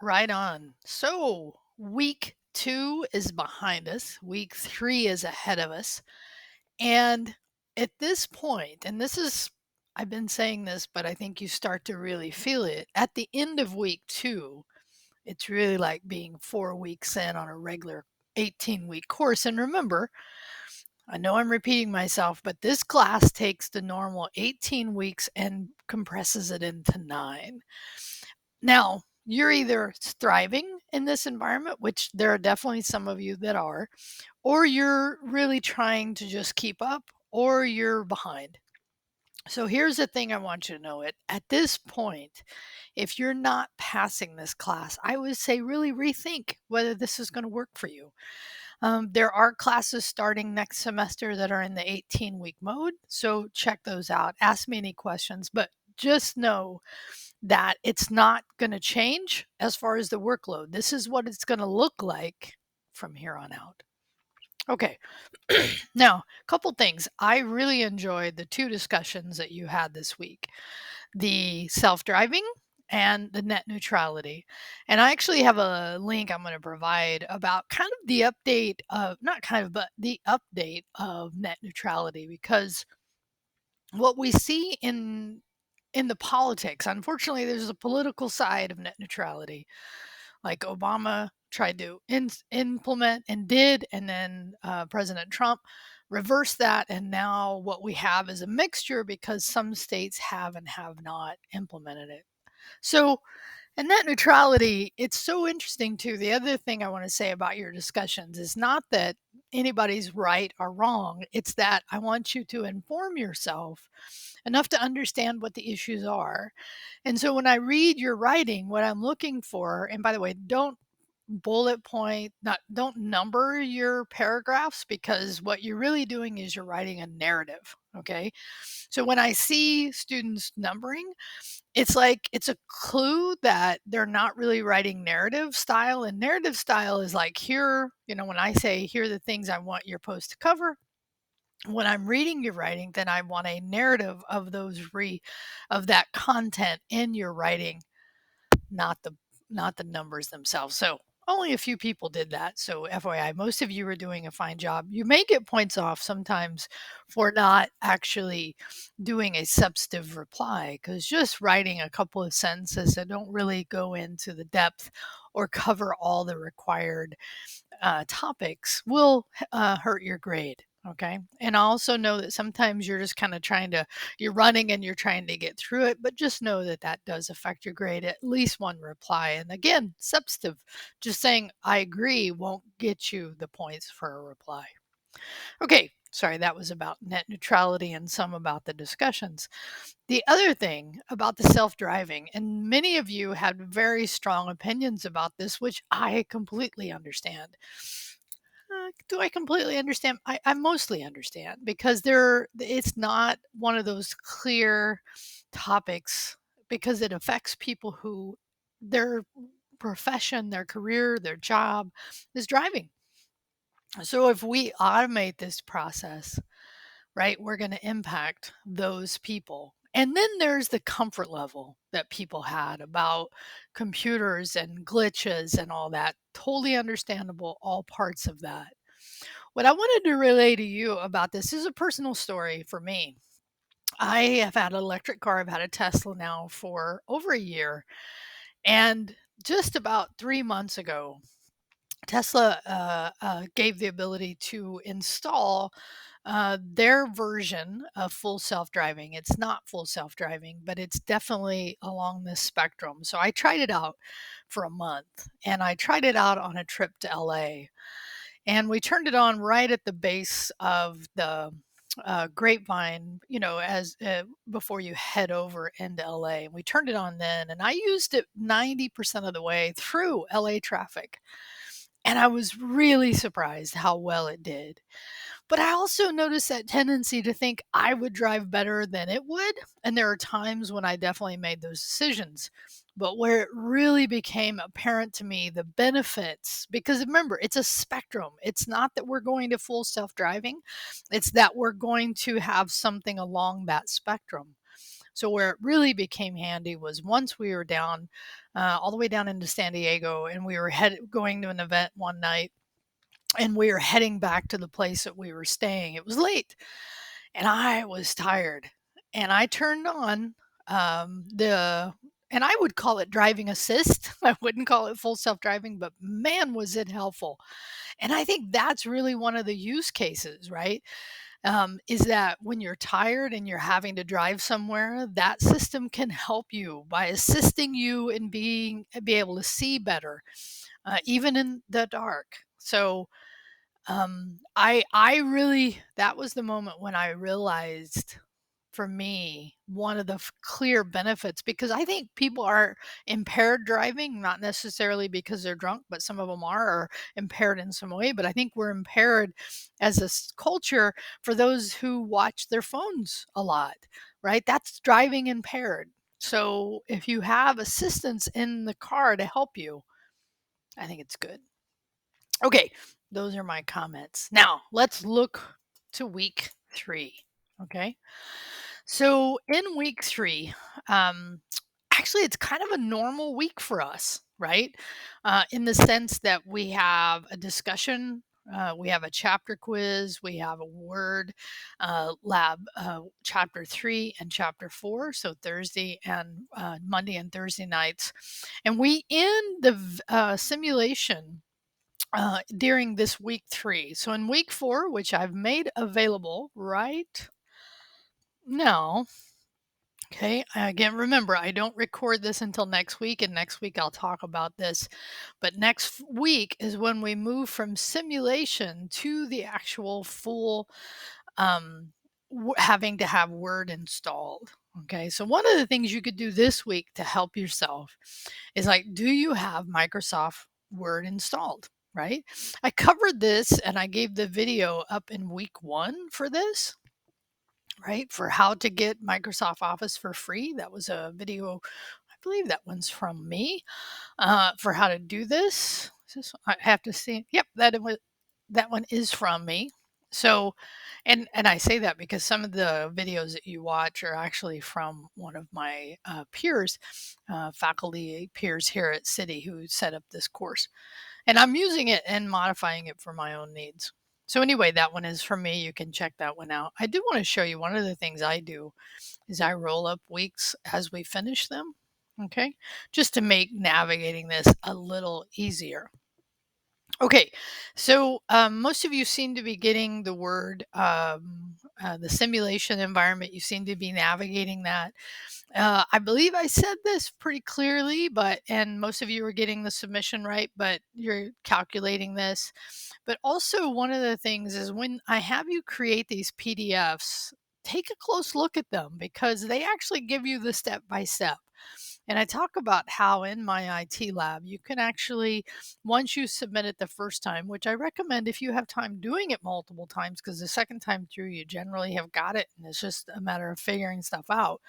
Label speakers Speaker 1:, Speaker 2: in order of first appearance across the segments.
Speaker 1: Right on. So, week 2 is behind us. Week 3 is ahead of us. And at this point, and this is I've been saying this, but I think you start to really feel it. At the end of week 2, it's really like being 4 weeks in on a regular 18-week course. And remember, I know I'm repeating myself, but this class takes the normal 18 weeks and compresses it into 9. Now, you're either thriving in this environment, which there are definitely some of you that are, or you're really trying to just keep up, or you're behind. So here's the thing I want you to know it. At this point, if you're not passing this class, I would say really rethink whether this is going to work for you. There are classes starting next semester that are in the 18-week mode. So check those out. Ask me any questions, but just know that it's not going to change as far as the workload. This is what it's going to look like from here on out. Okay. Now, a couple things. I really enjoyed the two discussions that you had this week, the self driving and the net neutrality. And I actually have a link I'm going to provide about kind of the update of, not kind of, but the update of net neutrality, because what we see in the politics, unfortunately, there's a political side of net neutrality. Like Obama tried to implement and did, and then President Trump reversed that. And now what we have is a mixture because some states have and have not implemented it. So, and net neutrality, it's so interesting too. The other thing I want to say about your discussions is not that anybody's right or wrong, it's that I want you to inform yourself enough to understand what the issues are. And so when I read your writing, what I'm looking for, and by the way, don't bullet point, not don't number your paragraphs, because what you're really doing is you're writing a narrative. Okay. So when I see students numbering, it's like it's a clue that they're not really writing narrative style. And narrative style is like, here, when I say here are the things I want your post to cover, when I'm reading your writing, then I want a narrative of of that content in your writing, not the numbers themselves. So only a few people did that. So FYI, most of you are doing a fine job. You may get points off sometimes for not actually doing a substantive reply, because just writing a couple of sentences that don't really go into the depth or cover all the required topics will hurt your grade. Okay. And I also know that sometimes you're just kind of you're running and you're trying to get through it, but just know that that does affect your grade, at least one reply. And again, substantive, just saying I agree won't get you the points for a reply. Okay. Sorry, that was about net neutrality and some about the discussions. The other thing about the self driving, and many of you had very strong opinions about this, which I completely understand. Do I completely understand? I mostly understand, because it's not one of those clear topics, because it affects people who their profession, their career, their job is driving. So if we automate this process, right, we're going to impact those people. And then there's the comfort level that people had about computers and glitches and all that. Totally understandable, all parts of that. What I wanted to relay to you about this is a personal story for me. I have had an electric car. I've had a Tesla now for over a year. And just about 3 months ago, Tesla gave the ability to install their version of full self driving. It's not full self driving, but it's definitely along this spectrum. So I tried it out for a month, and I tried it out on a trip to LA. And we turned it on right at the base of the grapevine, as before you head over into LA. And we turned it on then, and I used it 90% of the way through LA traffic. And I was really surprised how well it did. But I also noticed that tendency to think I would drive better than it would. And there are times when I definitely made those decisions. But where it really became apparent to me the benefits, because remember, it's a spectrum. It's not that we're going to full self driving, it's that we're going to have something along that spectrum. So where it really became handy was once we were down, all the way down into San Diego, and we were going to an event one night, and we were heading back to the place that we were staying. It was late, and I was tired, and I turned on the and I would call it driving assist. I wouldn't call it full self-driving, but man, was it helpful. And I think that's really one of the use cases, right? Is that when you're tired and you're having to drive somewhere, that system can help you by assisting you in be able to see better, even in the dark. So I really that was the moment when I realized, for me, one of the clear benefits, because I think people are impaired driving, not necessarily because they're drunk, but some of them are, or impaired in some way. But I think we're impaired as a culture for those who watch their phones a lot, right? That's driving impaired. So if you have assistance in the car to help you, I think it's good. Okay, those are my comments. Now, let's look to week 3. Okay. So, in week 3, um, actually, it's kind of a normal week for us, right? In the sense that we have a discussion, we have a chapter quiz, we have a word lab, chapter 3 and chapter 4. So, Thursday and Monday and Thursday nights. And we end the simulation during this week 3. So in week 4, which I've made available right now, okay, again, remember, I don't record this until next week, and next week I'll talk about this. But next week is when we move from simulation to the actual full um, having to have Word installed. Okay, so one of the things you could do this week to help yourself is like, do you have Microsoft Word installed? Right? I covered this and I gave the video up in week 1 for this, right? For how to get Microsoft Office for free. That was a video, I believe that one's from me, for how to do this. I have to see. Yep, that one is from me. So, and I say that because some of the videos that you watch are actually from one of my peers, faculty peers here at City, who set up this course, and I'm using it and modifying it for my own needs. So anyway, that one is from me. You can check that one out. I do want to show you one of the things I do is I roll up weeks as we finish them. Okay, just to make navigating this a little easier. Okay, so most of you seem to be getting the word, the simulation environment. You seem to be navigating that. I believe I said this pretty clearly, and most of you are getting the submission right, but you're calculating this. But also, one of the things is when I have you create these PDFs, take a close look at them because they actually give you the step by step. And I talk about how in my IT lab, you can actually, once you submit it the first time, which I recommend if you have time doing it multiple times, because the second time through, you generally have got it. And it's just a matter of figuring stuff out.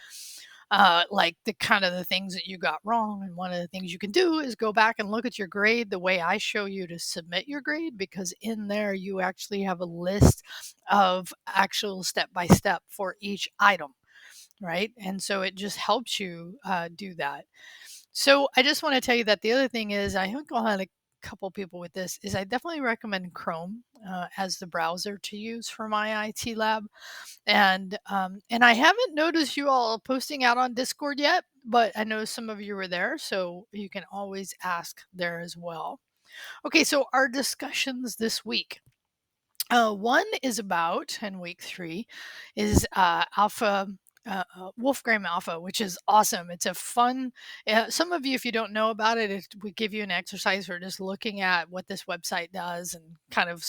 Speaker 1: Like the kind of the things that you got wrong. And one of the things you can do is go back and look at your grade the way I show you to submit your grade, because in there you actually have a list of actual step by step for each item, right? And so it just helps you do that. So I just want to tell you that the other thing is, I think I'll have a couple people with this, is I definitely recommend Chrome as the browser to use for my IT lab. And I haven't noticed you all posting out on Discord yet, but I know some of you were there, so you can always ask there as well. Okay, so our discussions this week. One is about, in week 3, is Alpha. Wolfgram Alpha, which is awesome. It's a fun. Some of you, if you don't know about it, we give you an exercise for just looking at what this website does and kind of,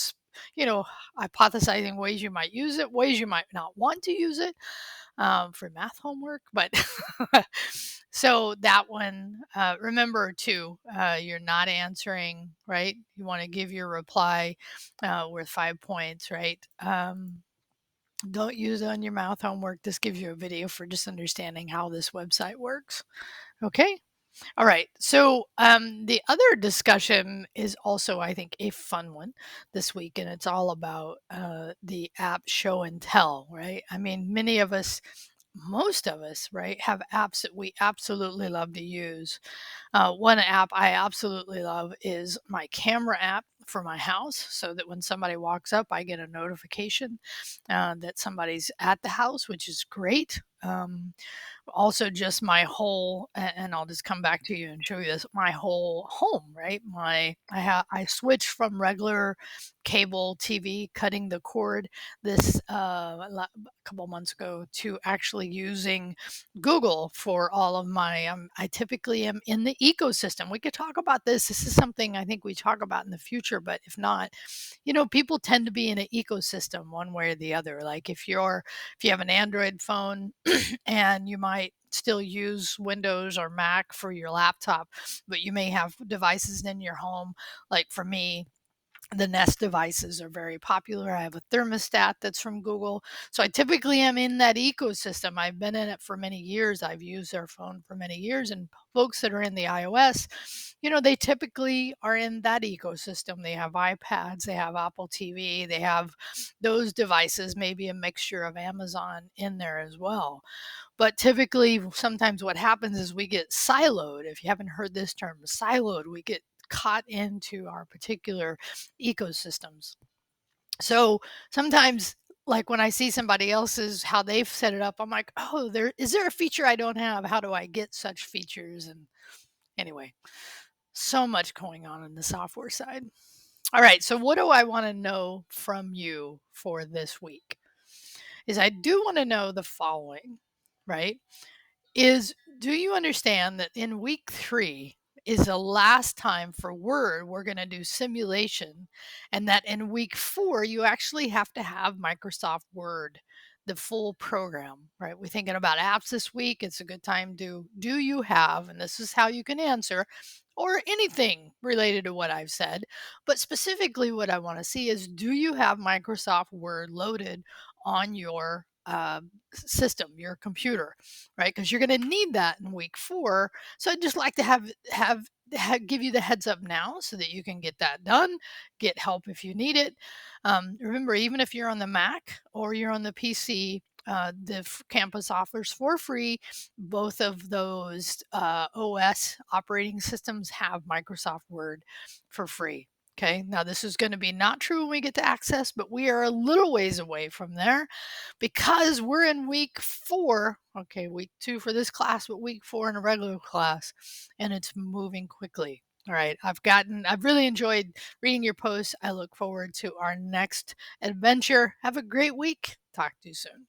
Speaker 1: hypothesizing ways you might use it, ways you might not want to use it for math homework. But so that one, remember too, you're not answering, right? You want to give your reply worth 5 points, right? Don't use it on your math homework. This gives you a video for just understanding how this website works. Okay. All right. So the other discussion is also, I think, a fun one this week, and it's all about the app show and tell, right? I mean, many of us most of us, right, have apps that we absolutely love to use. One app I absolutely love is my camera app for my house, so that when somebody walks up, I get a notification that somebody's at the house, which is great. Also, just my whole, and I'll just come back to you and show you this, my whole home, right? I switched from regular cable TV, cutting the cord this a couple months ago, to actually using Google for all of my. I typically am in the ecosystem. We could talk about this. This is something I think we talk about in the future, but if not, people tend to be in an ecosystem one way or the other. Like if you have an Android phone and you might still use Windows or Mac for your laptop, but you may have devices in your home. Like for me, the Nest devices are very popular. I have a thermostat that's from Google. So I typically am in that ecosystem. I've been in it for many years. I've used their phone for many years. And folks that are in the iOS, they typically are in that ecosystem. They have iPads, they have Apple TV, they have those devices, maybe a mixture of Amazon in there as well. But typically, sometimes what happens is we get siloed. If you haven't heard this term, siloed, we get caught into our particular ecosystems. So sometimes, like when I see somebody else's how they've set it up, I'm like, oh, there a feature I don't have? How do I get such features? And anyway, so much going on the software side. All right, so what do I want to know from you for this week? Is I do want to know the following, right? Is Do you understand that in week 3 is the last time for Word we're going to do simulation, and that in week 4 you actually have to have Microsoft Word, the full program, right? We're thinking about apps this week. It's a good time to do you have, and this is how you can answer, or anything related to what I've said, but specifically what I want to see is, do you have Microsoft Word loaded on your system, your computer, right? Because you're going to need that in week 4. So I'd just like to give you the heads up now so that you can get that done, get help if you need it. Remember, even if you're on the Mac or you're on the PC, the campus offers for free. Both of those OS operating systems have Microsoft Word for free. Okay, now this is going to be not true when we get to access, but we are a little ways away from there because we're in week 4. Okay, week 2 for this class, but week 4 in a regular class, and it's moving quickly. All right, I've really enjoyed reading your posts. I look forward to our next adventure. Have a great week. Talk to you soon.